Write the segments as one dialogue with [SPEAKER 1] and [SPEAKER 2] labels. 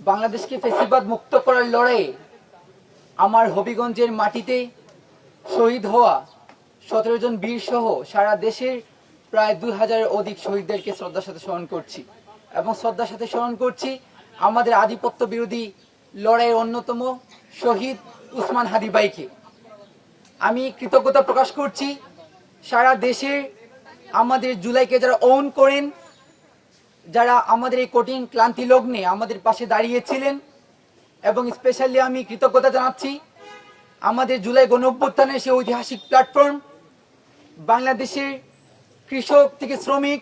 [SPEAKER 1] বাংলাদেশকে ফেসিবাদ মুক্ত করার লড়াইয়ে আমার হবিগঞ্জের মাটিতে শহীদ হওয়া 17 জন বীর সহ সারা দেশের প্রায় 2000-এর অধিক শহীদদেরকে শ্রদ্ধার সাথে স্মরণ করছি এবং শ্রদ্ধার সাথে স্মরণ করছি আমাদের আধিপত্য বিরোধী লড়াইয়ের অন্যতম শহীদ উসমান হাদি ভাইকে। আমি কৃতজ্ঞতা প্রকাশ করছি সারা দেশে আমাদের জুলাইকে যারা ওন করেন, যারা আমাদের এই কঠিন ক্লান্তি লগ্নে আমাদের পাশে দাঁড়িয়েছিলেন, এবং স্পেশালি আমি কৃতজ্ঞতা জানাচ্ছি আমাদের জুলাই গণঅভ্যুত্থানের সেই ঐতিহাসিক প্ল্যাটফর্ম বাংলাদেশের কৃষক থেকে শ্রমিক,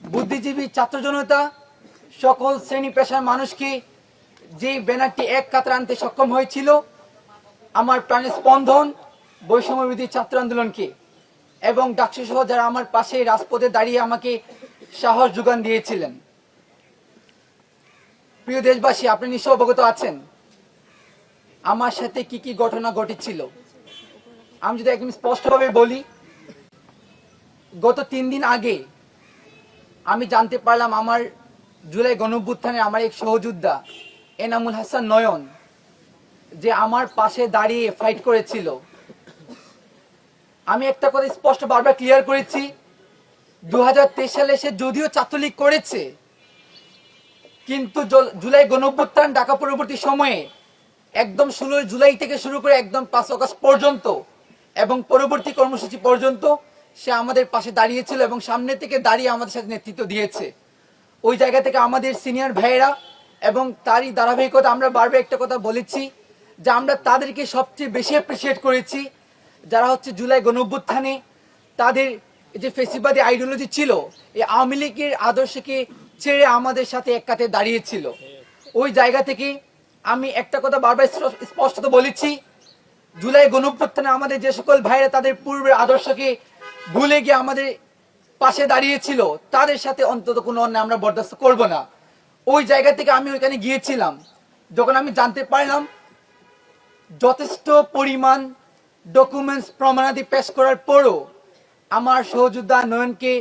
[SPEAKER 1] বুদ্ধিজীবী, ছাত্র জনতা, সকল শ্রেণী পেশার মানুষকে যে ব্যানারটি এক কাতারে আনতে সক্ষম হয়েছিল, আমার প্রাণের স্পন্দন বৈষম্য বিরোধী ছাত্র আন্দোলনকে, এবং ডাকসু সহ যারা আমার পাশে রাজপথে দাঁড়িয়ে আমাকে সাহস যোগান দিয়েছিলেন। প্রিয় দেশবাসী, আপনি নিশ্চয় অবগত আছেন আমার সাথে কি কি ঘটনা ঘটেছিল। আমি যদি একদম স্পষ্টভাবে বলি, গত 3 দিন আগে আমি জানতে পারলাম আমার জুলাই গণঅভ্যুত্থানে আমার এক সহযোদ্ধা এনামুল হাসান নয়ন যে আমার পাশে দাঁড়িয়ে ফাইট করেছিল। আমি একটা কথা স্পষ্ট বারবার ক্লিয়ার করেছি, 2023 সালে সে যদিও ছাত্রলীগ করেছে, কিন্তু জুলাই গণঅভ্যুত্থান ঢাকা পরবর্তী সময়ে একদম 16 জুলাই থেকে শুরু করে একদম 5 আগস্ট পর্যন্ত এবং পরবর্তী কর্মসূচি পর্যন্ত সে আমাদের পাশে দাঁড়িয়েছিল এবং সামনে থেকে দাঁড়িয়ে আমাদের সাথে নেতৃত্ব দিয়েছে। ওই জায়গা থেকে আমাদের সিনিয়র ভাইয়েরা এবং তারই ধারাবাহিকতা আমরা বারবার একটা কথা বলেছি যে আমরা তাদেরকে সবচেয়ে বেশি অ্যাপ্রিসিয়েট করেছি যারা হচ্ছে জুলাই গণঅভ্যুত্থানে তাদের যে ফেসিবাদী আইডিওলজি ছিল, এই আওয়ামী লীগের আদর্শকে ছেড়ে আমাদের সাথে এক কাতে দাঁড়িয়েছিল। ওই জায়গা থেকে আমি একটা কথা বারবার স্পষ্ট বলেছি, জুলাই গণঅভ্যুত্থানে আমাদের যে সকল ভাইরা তাদের পূর্বের আদর্শকে ভুলে গিয়ে আমাদের পাশে দাঁড়িয়েছিল, তাদের সাথে অন্তত কোনো অন্যায় আমরা বরদাস্ত করব না। ওই জায়গা থেকে আমি ওইখানে গিয়েছিলাম, যখন আমি জানতে পারলাম যথেষ্ট পরিমাণ ডকুমেন্টস প্রমাণাদি পেশ করার পরও আমার সহযোদ্ধা নয়নকে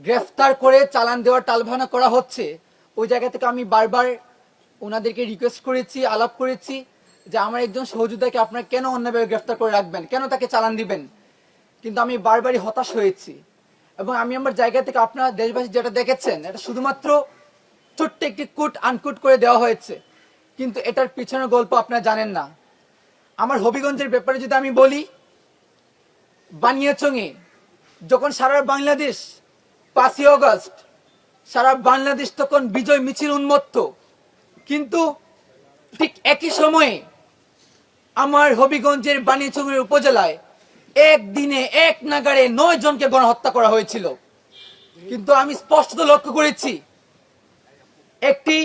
[SPEAKER 1] গ্রেফতার করে চালান দেওয়ার টালভানা করা হচ্ছে, ওই জায়গা থেকে আমি বারবার ওনাদেরকে রিকোয়েস্ট করেছি, আলাপ করেছি যে আমার একজন সহযোদ্ধাকে আপনারা কেন অন্যভাবে গ্রেফতার করে রাখবেন, কেন তাকে চালান দিবেন। কিন্তু আমি বারবারই হতাশ হয়েছি এবং আমি আমার জায়গা থেকে আপনারা দেশবাসী যেটা দেখেছেন এটা শুধুমাত্র ছোট্ট একটি কুট আনকুট করে দেওয়া হয়েছে, কিন্তু এটার পিছনের গল্প আপনারা জানেন না। আমার হবিগঞ্জের ব্যাপারে যদি আমি বলি, বানিয়াচংয়ে যখন সারা বাংলাদেশ 5ই আগস্ট সারা বাংলাদেশ তখন বিজয় মিছিল উন্মত্ত, কিন্তু ঠিক একই সময়ে আমার হবিগঞ্জের বানিয়াচংয়ের উপজেলায় একদিনে এক নাগাড়ে 9 জনকে গণহত্যা করা হয়েছিল। কিন্তু আমি স্পষ্ট লক্ষ্য করেছি একটি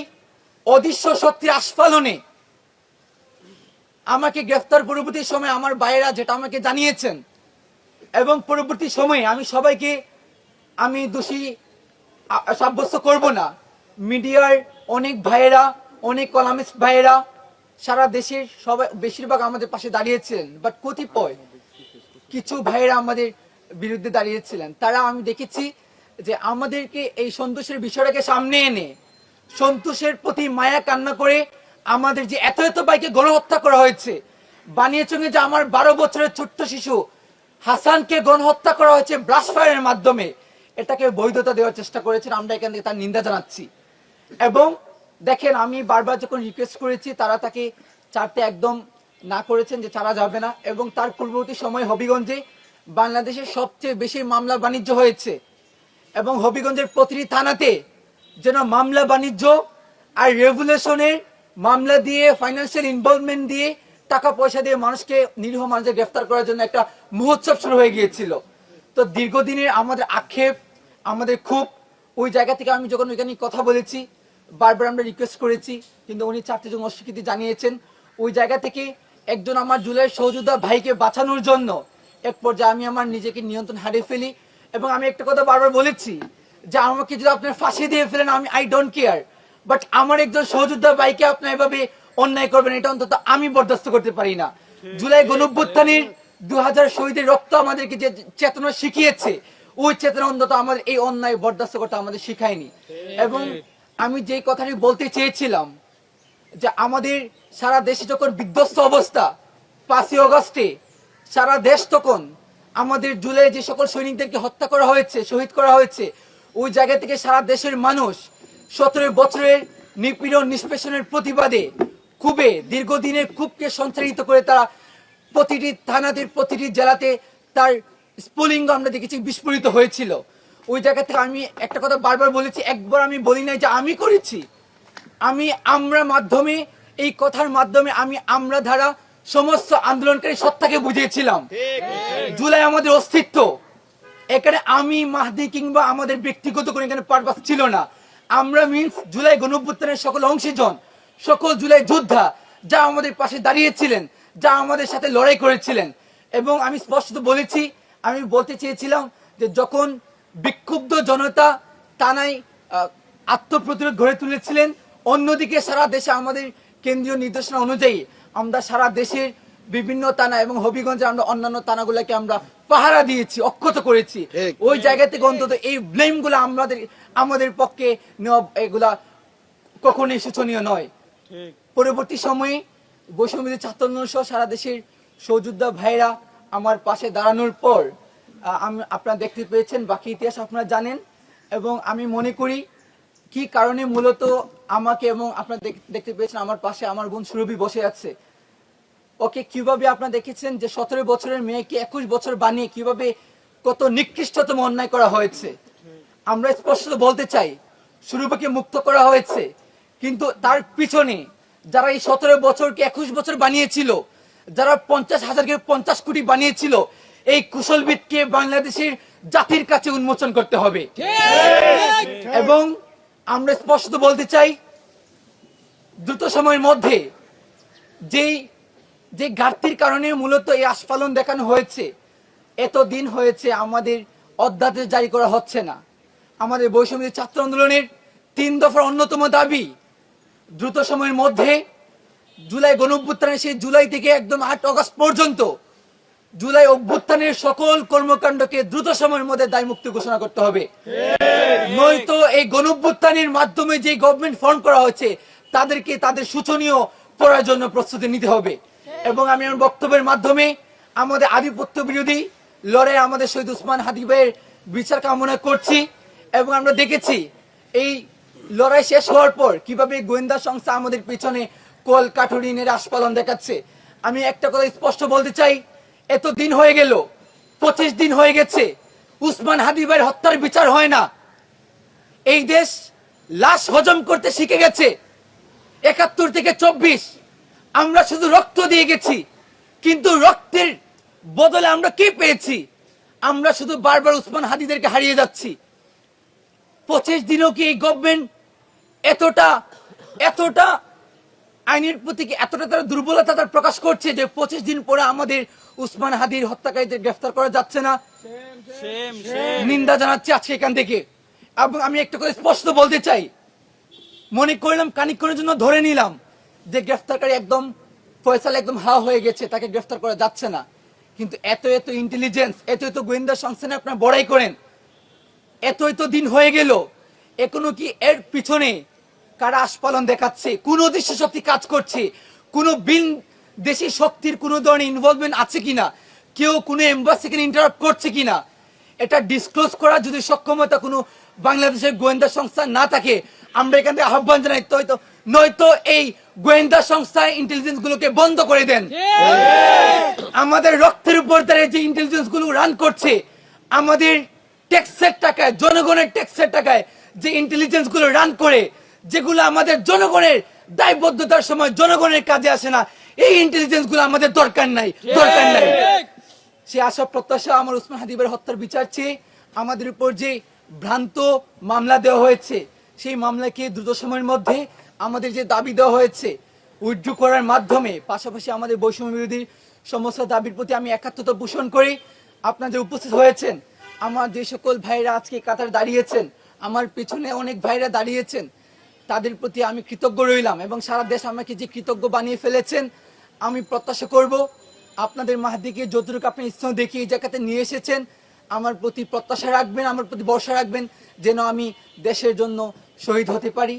[SPEAKER 1] অদৃশ্য শক্তির আস্ফালনে আমাকে গ্রেফতার পরবর্তী সময় আমার ভাইয়েরা যেটা আমাকে জানিয়েছেন, এবং পরবর্তী সময়ে আমি সবাইকে আমি দোষী সাব্যস্ত করব না, মিডিয়ার অনেক ভাইয়েরা, অনেক কলামিস্ট ভাইয়েরা সারা দেশের সবাই বেশিরভাগ আমাদের পাশে দাঁড়িয়েছিলেন, বাট কতিপয় কিছু ভাইয়েরা আমাদের বিরুদ্ধে দাঁড়িয়েছিলেন। তারা আমি দেখেছি যে আমাদেরকে এই সন্তোষের বিষয়টাকে সামনে এনে সন্তোষের প্রতি মায়া কান্না করে আমাদের যে এত এত ভাইকে গণহত্যা করা হয়েছে, বানিয়াচংয়ে যে আমার 12 বছরের ছোট্ট শিশু হাসানকে গণহত্যা করা হয়েছে ব্রাশ ফায়ারের মাধ্যমে, এটাকে বৈধতা দেওয়ার চেষ্টা করেছেন। আমরা এখান থেকে তার নিন্দা জানাচ্ছি। এবং দেখেন, আমি বারবার যখন রিকোয়েস্ট করেছি তারা তাকে ছাড়তে একদম না করেছেন যে ছাড়া যাবে না। এবং তার পূর্ববর্তী সময় হবিগঞ্জে বাংলাদেশের সবচেয়ে বেশি মামলা বাণিজ্য হয়েছে এবং হবিগঞ্জের প্রতিটি থানাতে যেন মামলা বাণিজ্য আর রেগুলেশনের মামলা দিয়ে, ফাইন্যান্সিয়াল ইনভলভমেন্ট দিয়ে, টাকা পয়সা দিয়ে মানুষকে, নিরীহ মানুষকে গ্রেফতার করার জন্য একটা মহোৎসব শুরু হয়ে গিয়েছিল। তো দীর্ঘদিনের আমাদের আক্ষেপ, আমাদের খুব, ওই জায়গা থেকে আমি যখন ওইখানে কথা বলেছি, বারবার আমরা রিকোয়েস্ট করেছি, কিন্তু উনি 4টি জন অস্বীকৃতি জানিয়েছেন। ওই জায়গা থেকে একজন আমার জুলাই সহযোদ্ধা ভাইকে বাঁচানোর জন্য এক পর্যায়ে আমি আমার নিজেকে নিয়ন্ত্রণ হারিয়ে ফেলি। এবং আমি একটা কথা বারবার বলেছি যে আমাকে যদি আপনার ফাঁসি দিয়ে ফেলেন, আমি আই ডোন্ট কেয়ার, বাট আমার একজন সহযোদ্ধা ভাইকে আপনি এভাবে অন্যায় করবেন, এটা অন্তত আমি বরদাস্ত করতে পারি না। জুলাই গণঅভ্যুত্থানের 2000 শহীদের রক্ত আমাদেরকে যে চেতনা শিখিয়েছে, ওই চেতনা অন্তত আমাদের এই অন্যায় বরদাস্ত করতে আমাদের শিখায়নি। এবং আমি যে কথাটি বলতে চেয়েছিলাম যে আমাদের সারা দেশে যখন বিধ্বস্ত অবস্থা 5ই আগস্টে সারা দেশ তখন আমাদের জুলাই যে সকল সৈনিকদেরকে হত্যা করা হয়েছে, শহীদ করা হয়েছে, ওই জায়গা থেকে সারা দেশের মানুষ 17 বছরের নিপীড়ন নিষ্পেষণের প্রতিবাদে খুবই দীর্ঘদিনের ক্ষোভকে সঞ্চারিত করে তারা প্রতিটি থানাতে প্রতিটি জেলাতে তার স্ফুলিঙ্গ আমরা দেখেছি বিস্ফোরিত হয়েছিল। ওই জায়গা থেকে আমি একটা কথা বারবার বলেছি, একবার আমি বলি নাই যে আমি করেছি, আমরা মাধ্যমে এই কথার মাধ্যমে আমরা ধারা সমস্ত আন্দোলনকারী সত্তাকে বুঝিয়েছিলাম জুলাই আমাদের অস্তিত্ব। এখানে আমি মাহদি কিংবা আমাদের ব্যক্তিগত কোনো এখানে পারপাস ছিল না। আমরা মিন্স জুলাই গণঅভ্যুত্থানের সকল অংশীজন, সকল জুলাই যোদ্ধা যা আমাদের পাশে দাঁড়িয়েছিলেন, যা আমাদের সাথে লড়াই করেছিলেন। এবং আমি স্পষ্ট বলেছি, আমি বলতে চেয়েছিলাম যে যখন বিক্ষুব্ধ জনতা থানায় আত্মপ্রতিরোধ গড়ে তুলেছিলেন, অন্যদিকে সারা দেশে আমাদের কেন্দ্রীয় নির্দেশনা অনুযায়ী আমরা সারা দেশের বিভিন্ন থানা এবং হবিগঞ্জে আমরা অন্যান্য থানাগুলোকে আমরা পাহারা দিয়েছি, অক্ষত করেছি। ওই জায়গা থেকে অন্তত এই ব্লেম গুলো আমাদের পক্ষে নেওয়া এগুলা কখনোই শোচনীয় নয়। পরবর্তী সময়ে বৈষম্য ছাত্র আন্দোলন সহ সারা দেশের সহযোদ্ধা ভাইরা আমার পাশে দাঁড়ানোর পর আপনারা দেখতে পেয়েছেন, বাকি ইতিহাস আপনারা জানেন। এবং আমি মনে করি কি কারণে মূলত আমাকে এবং আপনারা দেখতে পেয়েছেন আমার পাশে আমার বোন সুরভি বসে আছে। ওকে কিভাবে আপনারা দেখেছেন যে 17 বছরের মেয়েকে 21 বছর বানিয়ে কিভাবে কত নিকৃষ্টতম অন্যায় করা হয়েছে। আমরা স্পষ্ট বলতে চাই সুরভিকে মুক্ত করা হয়েছে, কিন্তু তার পিছনে যারা এই 17 বছরকে 21 বছর বানিয়েছিল, যারা 50,000কে 50 কোটি বানিয়েছিল, এই কুশলবিদকে বাংলাদেশের জাতির কাছে উন্মোচন করতে হবে। এবং আমরা স্পষ্ট বলতে চাই দ্রুত সময়ের মধ্যে যে ঘাটতির কারণে মূলত এই আস্ফালন দেখানো হয়েছে, এতদিন হয়েছে আমাদের অধ্যাদেশ জারি করা হচ্ছে না। আমাদের বৈষম্য ছাত্র আন্দোলনের 3 দফার অন্যতম দাবি দ্রুত সময়ের মধ্যে জুলাই গণঅভ্যুত্থানের সেই জুলাই থেকে একদম 8 আগস্ট পর্যন্ত জুলাই অভ্যুত্থানের সকল কর্মকাণ্ডকে দ্রুত সময়ের মধ্যে দায়মুক্ত ঘোষণা করতে হবে। নয়তো এই গণঅভ্যুত্থানের মাধ্যমে যে গভর্নমেন্ট ফর্ম করা হয়েছে তাদেরকে তাদের শোচনীয় পড়ার জন্য প্রস্তুতি নিতে হবে। এবং আমি আমার বক্তব্যের মাধ্যমে আমাদের আধিপত্য বিরোধী লড়াই আমাদের শহীদ উসমান হাদি ভাইয়ের বিচার কামনা করছি। এবং আমরা দেখেছি এই লড়াই শেষ হওয়ার পর কিভাবে গোয়েন্দা সংস্থা আমাদের পিছনে কল কাঠুরিনের আস্ফালন দেখাচ্ছে। আমি একটা কথা স্পষ্ট বলতে চাই, এত দিন হয়ে গেল, 25 দিন হয়ে গেছে, উসমান হাদি ভাইয়ের হত্যার বিচার হয় না। এই দেশ লাশ হজম করতে শিখে গেছে। 71 থেকে 24 আমরা শুধু রক্ত দিয়ে গেছি, কিন্তু রক্তের বদলে আমরা কি পেয়েছি? আমরা শুধু বারবার উসমান হাদিদেরকে হারিয়ে যাচ্ছি। 25 দিনও কি এই গভর্নমেন্ট এতটা আইনের প্রতি এতটা তার দুর্বলতা তার প্রকাশ করছে যে 25 দিন পরে আমাদের উসমান হাদির হত্যাকারীদের গ্রেফতার করা যাচ্ছে না? নিন্দা জানাচ্ছি আজকে এখান থেকে। এবং আমি একটা কথা স্পষ্ট বলতে চাই, মনে করলাম খানিকক্ষণের জন্য ধরে নিলাম যে গ্রেফতারকারী একদম ফয়সাল একদম হাওয়া হয়ে গেছে, তাকে গ্রেফতার করা যাচ্ছে না। কিন্তু এত ইন্টেলিজেন্স, এত গোয়েন্দা সংস্থানে আপনারা বড়াই করেন, এত দিন হয়ে গেল, এখনো কি এর পিছনে কারা আস্ফালন দেখাচ্ছে? কোন অদৃশ্য শক্তি কাজ করছে? কোন বিন দেশি শক্তির কোন ধরনের ইনভলভমেন্ট আছে কিনা? কেউ কোনো এম্বাসিকে ইন্টারাপ্ট করছে কিনা? এটা ডিসক্লোজ করা যদি সক্ষমতা কোনো বাংলাদেশের গোয়েন্দা সংস্থা না থাকে, আমরা এখান থেকে আহ্বান জানাই নয়তো এই গোয়েন্দা সংস্থা ইন্টেলিজেন্স গুলোকে বন্ধ করে দেন। আমাদের রক্তের উপর তারা যে ইন্টেলিজেন্স গুলো রান করছে, আমাদের ট্যাক্সের টাকায়, জনগণের ট্যাক্সের টাকায় যে ইন্টেলিজেন্স গুলো রান করে, যেগুলো আমাদের জনগণের দায়বদ্ধতার সময় জনগণের কাজে আসে না, এই ইন্টেলিজেন্স গুলো আমাদের দরকার নাই। সে আশা প্রত্যাশা আমার উসমান হাদি ভাইয়ের হত্যার বিচার চেয়ে আমাদের উপর যে ভ্রান্ত মামলা দেওয়া হয়েছে, সেই মামলাকে দ্রুত সময়ের মধ্যে আমাদের যে দাবি দেওয়া হয়েছে উইথড্র করার মাধ্যমে, পাশাপাশি আমাদের বৈষম্য বিরোধী সমস্ত দাবির প্রতি আমি একাত্মতা পোষণ করি। আপনারা যে উপস্থিত হয়েছেন, আমার যে সকল ভাইরা আজকে কাতার দাঁড়িয়েছেন, আমার পিছনে অনেক ভাইরা দাঁড়িয়েছেন, তাদের প্রতি আমি কৃতজ্ঞ রইলাম। এবং সারা দেশ আমাকে যে কৃতজ্ঞ বানিয়ে ফেলেছেন, আমি প্রত্যাশা করব আপনাদের মাহদিকে যতটুকু আপনি স্নেহ দেখিয়ে এই জায়গাতে নিয়ে এসেছেন, আমার প্রতি প্রত্যাশা রাখবেন, আমার প্রতি ভরসা রাখবেন যেন আমি দেশের জন্য শহীদ হতে পারি।